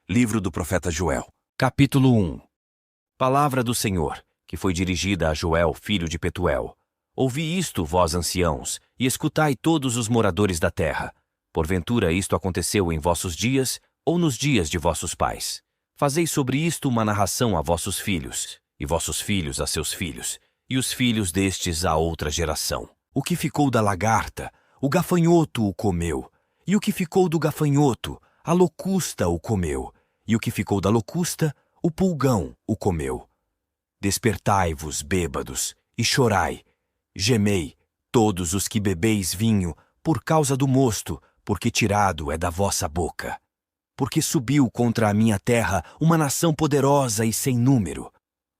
Livro do profeta Joel. Capítulo 1. Palavra do Senhor, que foi dirigida a Joel, filho de Petuel. Ouvi isto, vós anciãos, e escutai todos os moradores da terra. Porventura isto aconteceu em vossos dias, ou nos dias de vossos pais? Fazei sobre isto uma narração a vossos filhos, e vossos filhos a seus filhos, e os filhos destes a outra geração. O que ficou da lagarta, o gafanhoto o comeu, e o que ficou do gafanhoto, a locusta o comeu, e o que ficou da locusta, o pulgão o comeu. Despertai-vos, bêbados, e chorai. Gemei, todos os que bebeis vinho, por causa do mosto, porque tirado é da vossa boca. Porque subiu contra a minha terra uma nação poderosa e sem número.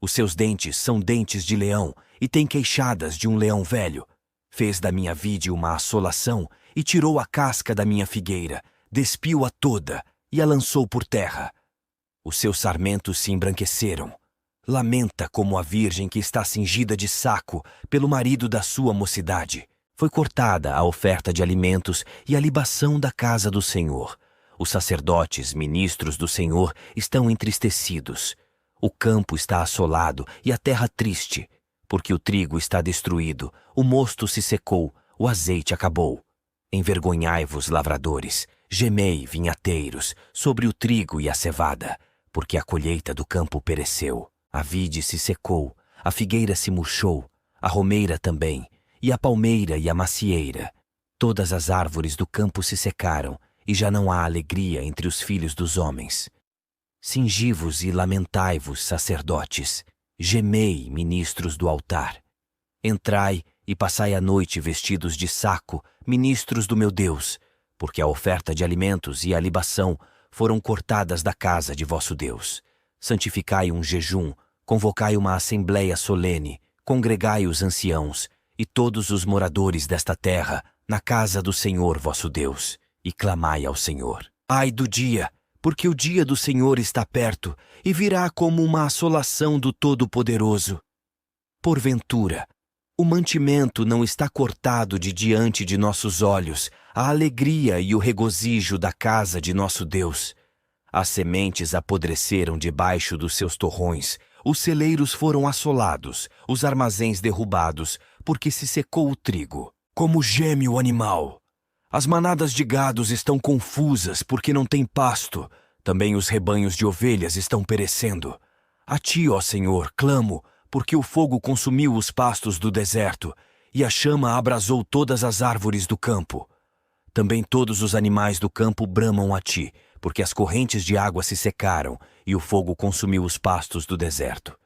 Os seus dentes são dentes de leão, e tem queixadas de um leão velho. Fez da minha vide uma assolação, e tirou a casca da minha figueira, despiu-a toda, e a lançou por terra. Os seus sarmentos se embranqueceram. Lamenta como a virgem que está cingida de saco pelo marido da sua mocidade. Foi cortada a oferta de alimentos e a libação da casa do Senhor. Os sacerdotes, ministros do Senhor, estão entristecidos. O campo está assolado e a terra triste, porque o trigo está destruído, o mosto se secou, o azeite acabou. Envergonhai-vos, lavradores, gemei, vinhateiros, sobre o trigo e a cevada, porque a colheita do campo pereceu. A vide se secou, a figueira se murchou, a romeira também, e a palmeira e a macieira. Todas as árvores do campo se secaram, e já não há alegria entre os filhos dos homens. Cingi-vos e lamentai-vos, sacerdotes, gemei, ministros do altar. Entrai e passai a noite vestidos de saco, ministros do meu Deus, porque a oferta de alimentos e a libação foram cortadas da casa de vosso Deus. Santificai um jejum, convocai uma assembleia solene, congregai os anciãos e todos os moradores desta terra na casa do Senhor vosso Deus, e clamai ao Senhor. Ai do dia, porque o dia do Senhor está perto, e virá como uma assolação do Todo-Poderoso. Porventura, o mantimento não está cortado de diante de nossos olhos, a alegria e o regozijo da casa de nosso Deus. As sementes apodreceram debaixo dos seus torrões, os celeiros foram assolados, os armazéns derrubados, porque se secou o trigo. Como geme o animal. As manadas de gados estão confusas, porque não tem pasto. Também os rebanhos de ovelhas estão perecendo. A ti, ó Senhor, clamo, porque o fogo consumiu os pastos do deserto, e a chama abrasou todas as árvores do campo. Também todos os animais do campo bramam a ti, porque as correntes de água se secaram, e o fogo consumiu os pastos do deserto.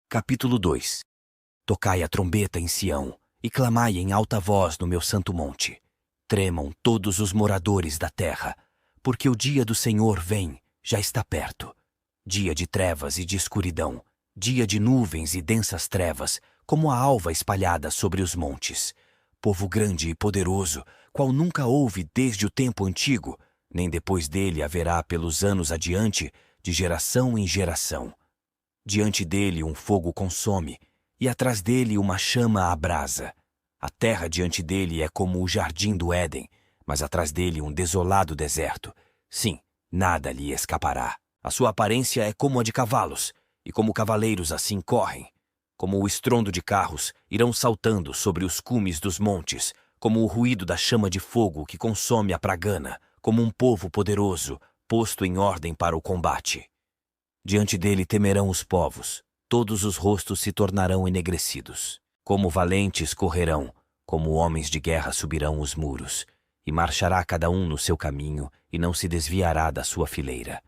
Capítulo 2. Tocai a trombeta em Sião, e clamai em alta voz no meu santo monte. Tremam todos os moradores da terra, porque o dia do Senhor vem, já está perto. Dia de trevas e de escuridão, dia de nuvens e densas trevas, como a alva espalhada sobre os montes. Povo grande e poderoso, qual nunca houve desde o tempo antigo, nem depois dele haverá pelos anos adiante, de geração em geração. Diante dele um fogo consome, e atrás dele uma chama abrasa. A terra diante dele é como o jardim do Éden, mas atrás dele um desolado deserto. Sim, nada lhe escapará. A sua aparência é como a de cavalos, e como cavaleiros assim correm. Como o estrondo de carros, irão saltando sobre os cumes dos montes, como o ruído da chama de fogo que consome a pragana, como um povo poderoso, posto em ordem para o combate. Diante dele temerão os povos, todos os rostos se tornarão enegrecidos. Como valentes correrão, como homens de guerra subirão os muros, e marchará cada um no seu caminho, e não se desviará da sua fileira.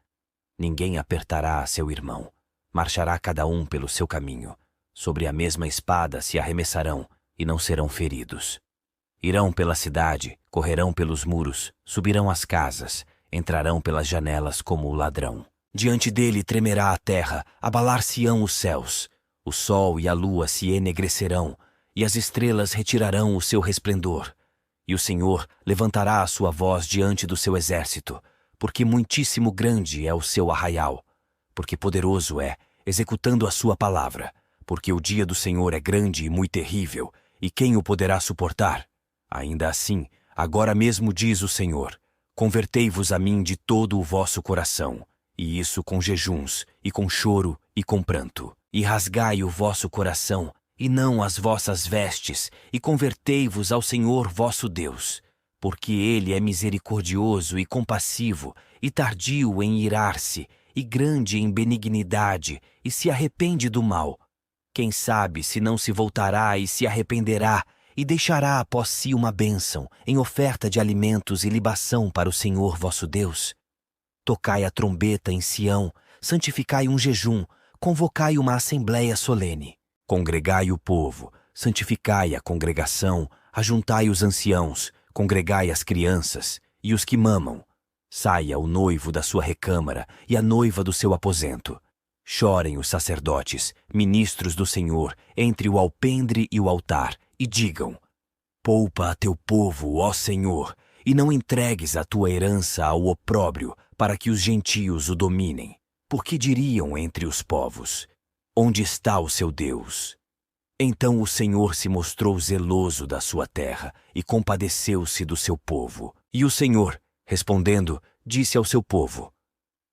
Ninguém apertará a seu irmão, marchará cada um pelo seu caminho. Sobre a mesma espada se arremessarão, e não serão feridos. Irão pela cidade, correrão pelos muros, subirão as casas, entrarão pelas janelas como o ladrão. Diante dele tremerá a terra, abalar-se-ão os céus. O sol e a lua se enegrecerão, e as estrelas retirarão o seu resplendor. E o Senhor levantará a sua voz diante do seu exército, porque muitíssimo grande é o seu arraial, porque poderoso é, executando a sua palavra, porque o dia do Senhor é grande e muito terrível, e quem o poderá suportar? Ainda assim, agora mesmo diz o Senhor, Convertei-vos a mim de todo o vosso coração, e isso com jejuns, e com choro, e com pranto. E rasgai o vosso coração, e não as vossas vestes, e convertei-vos ao Senhor vosso Deus, porque Ele é misericordioso e compassivo, e tardio em irar-se, e grande em benignidade, e se arrepende do mal. Quem sabe se não se voltará e se arrependerá, e deixará após si uma bênção, em oferta de alimentos e libação para o Senhor vosso Deus? Tocai a trombeta em Sião, santificai um jejum, convocai uma assembléia solene. Congregai o povo, santificai a congregação, ajuntai os anciãos, congregai as crianças e os que mamam. Saia o noivo da sua recâmara e a noiva do seu aposento. Chorem os sacerdotes, ministros do Senhor, entre o alpendre e o altar, e digam: poupa a teu povo, ó Senhor, e não entregues a tua herança ao opróbrio, para que os gentios o dominem. Porque diriam entre os povos: onde está o seu Deus? Então o Senhor se mostrou zeloso da sua terra e compadeceu-se do seu povo. E o Senhor, respondendo, disse ao seu povo: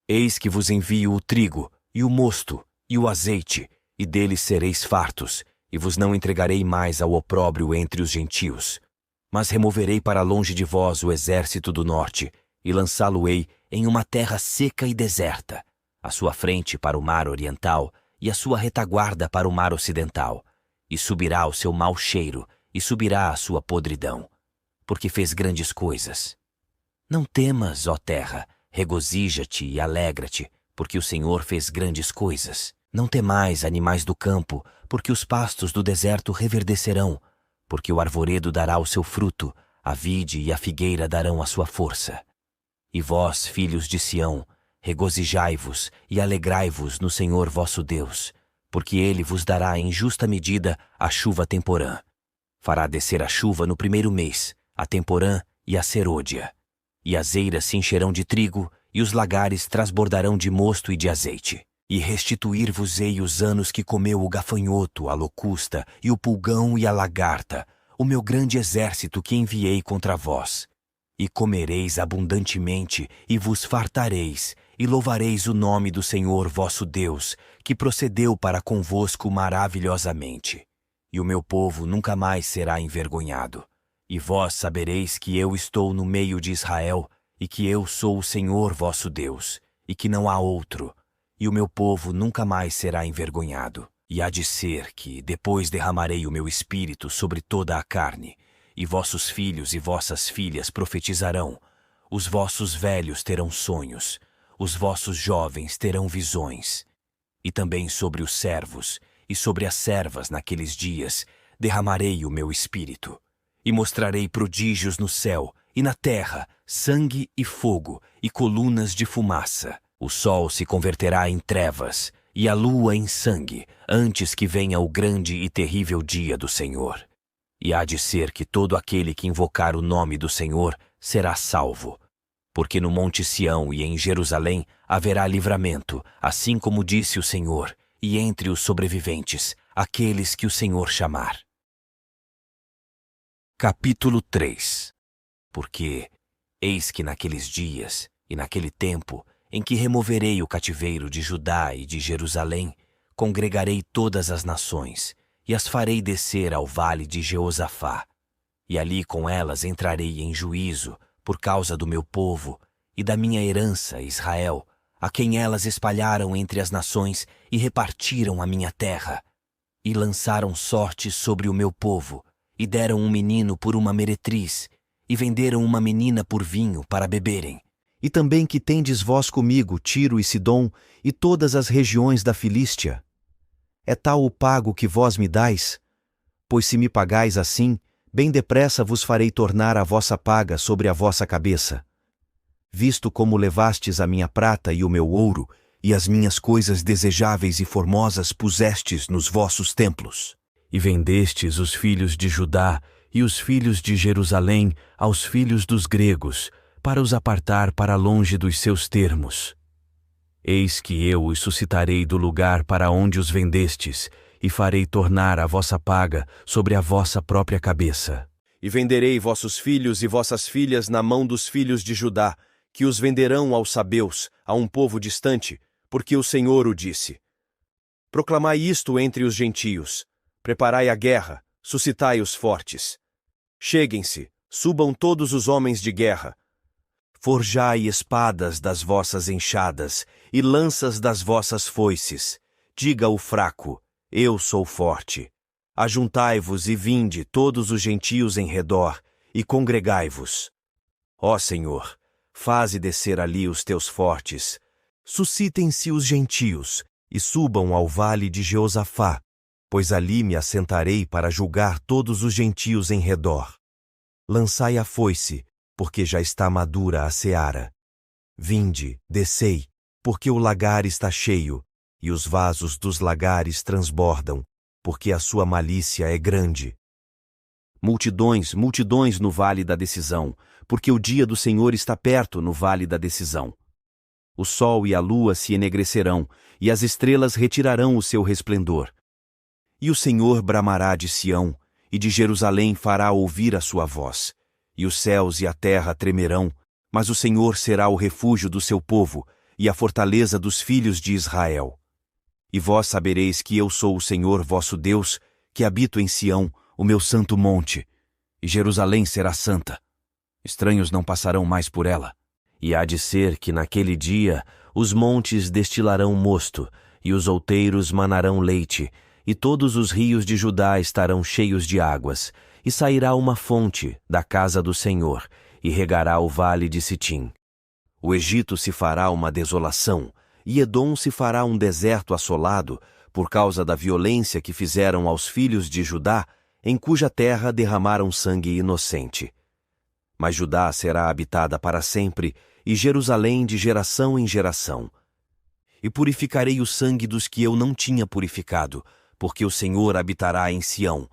eis que vos envio o trigo, e o mosto, e o azeite, e deles sereis fartos, e vos não entregarei mais ao opróbrio entre os gentios. Mas removerei para longe de vós o exército do norte, e lançá-lo-ei em uma terra seca e deserta, a sua frente para o mar oriental, e a sua retaguarda para o mar ocidental. E subirá o seu mau cheiro, e subirá a sua podridão, porque fez grandes coisas. Não temas, ó terra, regozija-te e alegra-te, porque o Senhor fez grandes coisas. Não temais, animais do campo, porque os pastos do deserto reverdecerão, porque o arvoredo dará o seu fruto, a vide e a figueira darão a sua força. E vós, filhos de Sião, regozijai-vos e alegrai-vos no Senhor vosso Deus, porque Ele vos dará em justa medida a chuva temporã. Fará descer a chuva no primeiro mês, a temporã e a serôdia. E as eiras se encherão de trigo, e os lagares transbordarão de mosto e de azeite. E restituir-vos-ei os anos que comeu o gafanhoto, a locusta, e o pulgão e a lagarta, o meu grande exército que enviei contra vós. E comereis abundantemente, e vos fartareis, e louvareis o nome do Senhor vosso Deus, que procedeu para convosco maravilhosamente. E o meu povo nunca mais será envergonhado. E vós sabereis que eu estou no meio de Israel, e que eu sou o Senhor vosso Deus, e que não há outro. E o meu povo nunca mais será envergonhado. E há de ser que depois derramarei o meu espírito sobre toda a carne, e vossos filhos e vossas filhas profetizarão, os vossos velhos terão sonhos, os vossos jovens terão visões. E também sobre os servos e sobre as servas naqueles dias derramarei o meu espírito, e mostrarei prodígios no céu e na terra, sangue e fogo, e colunas de fumaça. O sol se converterá em trevas, e a lua em sangue, antes que venha o grande e terrível dia do Senhor. E há de ser que todo aquele que invocar o nome do Senhor será salvo. Porque no Monte Sião e em Jerusalém haverá livramento, assim como disse o Senhor, e entre os sobreviventes, aqueles que o Senhor chamar. Capítulo 3. Porque, eis que naqueles dias e naquele tempo, em que removerei o cativeiro de Judá e de Jerusalém, congregarei todas as nações, e as farei descer ao vale de Jeosafá. E ali com elas entrarei em juízo, por causa do meu povo e da minha herança, Israel, a quem elas espalharam entre as nações e repartiram a minha terra. E lançaram sorte sobre o meu povo, e deram um menino por uma meretriz, e venderam uma menina por vinho para beberem. E também que tendes vós comigo Tiro e Sidom e todas as regiões da Filístia. É tal o pago que vós me dais? Pois se me pagais assim, bem depressa vos farei tornar a vossa paga sobre a vossa cabeça. Visto como levastes a minha prata e o meu ouro, e as minhas coisas desejáveis e formosas pusestes nos vossos templos. E vendestes os filhos de Judá e os filhos de Jerusalém aos filhos dos gregos, para os apartar para longe dos seus termos. Eis que eu os suscitarei do lugar para onde os vendestes, e farei tornar a vossa paga sobre a vossa própria cabeça. E venderei vossos filhos e vossas filhas na mão dos filhos de Judá, que os venderão aos sabeus, a um povo distante, porque o Senhor o disse. Proclamai isto entre os gentios, preparai a guerra, suscitai os fortes. Cheguem-se, subam todos os homens de guerra. Forjai espadas das vossas enxadas e lanças das vossas foices. Diga o fraco, eu sou forte. Ajuntai-vos e vinde todos os gentios em redor, e congregai-vos. Ó Senhor, faze descer ali os teus fortes. Suscitem-se os gentios, e subam ao vale de Jeosafá, pois ali me assentarei para julgar todos os gentios em redor. Lançai a foice, porque já está madura a seara. Vinde, descei, porque o lagar está cheio, e os vasos dos lagares transbordam, porque a sua malícia é grande. Multidões, multidões no vale da decisão, porque o dia do Senhor está perto no vale da decisão. O sol e a lua se enegrecerão, e as estrelas retirarão o seu resplendor. E o Senhor bramará de Sião, e de Jerusalém fará ouvir a sua voz. E os céus e a terra tremerão, mas o Senhor será o refúgio do seu povo, e a fortaleza dos filhos de Israel. E vós sabereis que eu sou o Senhor vosso Deus, que habito em Sião, o meu santo monte, e Jerusalém será santa. Estranhos não passarão mais por ela. E há de ser que naquele dia os montes destilarão mosto, e os outeiros manarão leite, e todos os rios de Judá estarão cheios de águas, e sairá uma fonte da casa do Senhor, e regará o vale de Sitim. O Egito se fará uma desolação, e Edom se fará um deserto assolado, por causa da violência que fizeram aos filhos de Judá, em cuja terra derramaram sangue inocente. Mas Judá será habitada para sempre, e Jerusalém de geração em geração. E purificarei o sangue dos que eu não tinha purificado, porque o Senhor habitará em Sião,